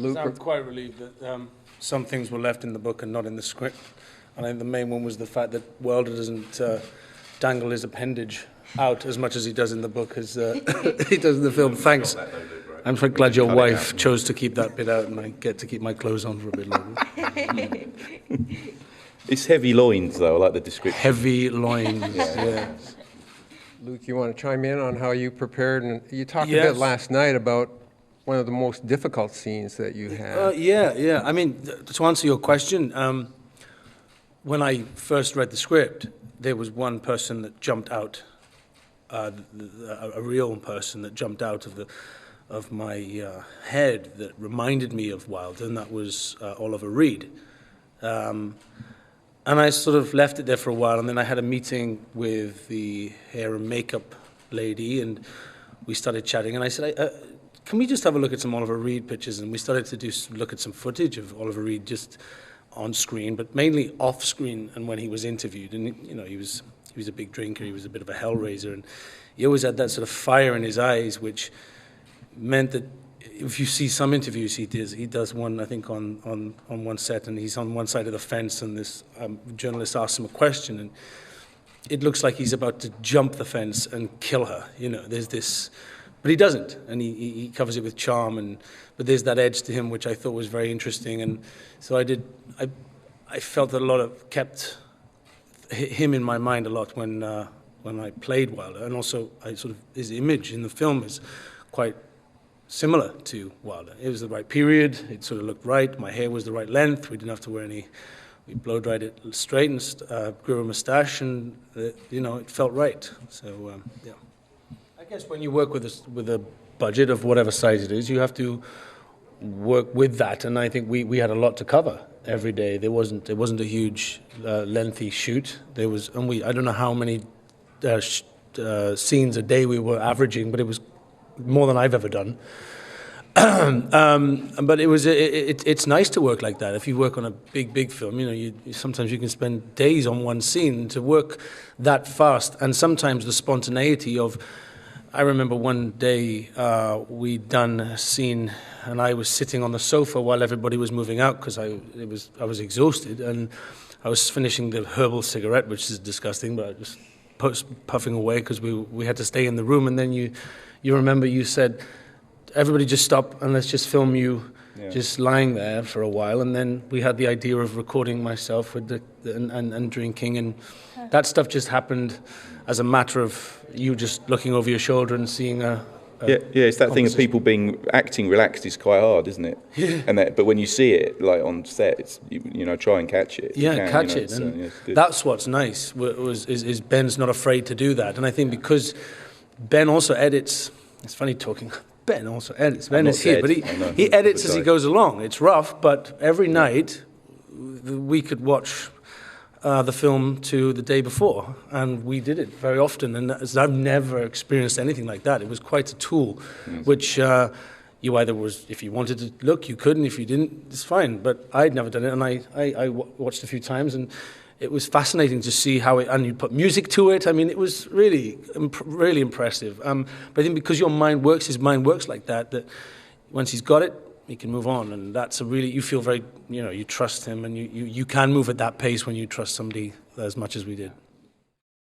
Luke? I'm quite relieved that some things were left in the book and not in the script. And I think the main one was the fact that Wilder doesn't dangle his appendage out as much as he does in the book as he does in the film. Thanks. I'm quite glad your wife chose to keep that bit out and I get to keep my clothes on for a bit longer. It's heavy loins, though. I like the description. Heavy loins, yeah. Luke, you want to chime in on how you prepared? And you talked a Yes. bit last night about one of the most difficult scenes that you had. Yeah. I mean, to answer your question, when I first read the script, there was one person that jumped out, a real person that jumped out of my head that reminded me of Wilder, and that was Oliver Reed. And I sort of left it there for a while, and then I had a meeting with the hair and makeup lady, and we started chatting, and I said, can we just have a look at some Oliver Reed pictures? And we started to look at some footage of Oliver Reed just on screen, but mainly off screen, and when he was interviewed. And, you know, he was a big drinker, he was a bit of a hellraiser, and he always had that sort of fire in his eyes, which meant that if you see some interviews he does one, I think, on one set, and he's on one side of the fence, and this journalist asks him a question, and it looks like he's about to jump the fence and kill her. You know, there's this, but he doesn't, and he covers it with charm, but there's that edge to him which I thought was very interesting, and so I felt that a lot of kept him in my mind a lot when I played Wilder, and also his image in the film is quite similar to Wilder. It was the right period, it sort of looked right, my hair was the right length, we didn't have to wear any, we blow-dried it straight and grew a moustache, and you know, it felt right. So yeah. I guess when you work with a budget of whatever size it is, you have to work with that, and I think we had a lot to cover every day. There wasn't a huge lengthy shoot. There was, and I don't know how many scenes a day we were averaging, but it was more than I've ever done. But it's nice to work like that. If you work on a big film, you know, sometimes you can spend days on one scene. To work that fast, and sometimes the spontaneity of. I remember one day we'd done a scene, and I was sitting on the sofa while everybody was moving out because I was exhausted, and I was finishing the herbal cigarette, which is disgusting, but I was puffing away because we had to stay in the room, and then you remember you said, everybody just stop and let's just film you just lying there for a while, and then we had the idea of recording myself with and drinking, and that stuff just happened as a matter of you just looking over your shoulder and seeing it's that thing of people acting relaxed is quite hard, isn't it? Yeah. But when you see it like on set, it's you know, try and catch it. Catch it. And that's what's nice. Is Ben's not afraid to do that, and I think because Ben also edits. It's funny talking. Ben also edits. Ben is here, but he edits as he goes along. It's rough, but every night we could watch the film to the day before, and we did it very often, and I've never experienced anything like that. It was quite a tool, which you either was, if you wanted to look, you couldn't. If you didn't, it's fine. But I'd never done it, and I watched a few times, and it was fascinating to see how and you put music to it. I mean, it was really impressive. But I think because your mind works, his mind works like that, that once he's got it, he can move on, and that's you feel very, you know, you trust him, and you can move at that pace when you trust somebody as much as we did.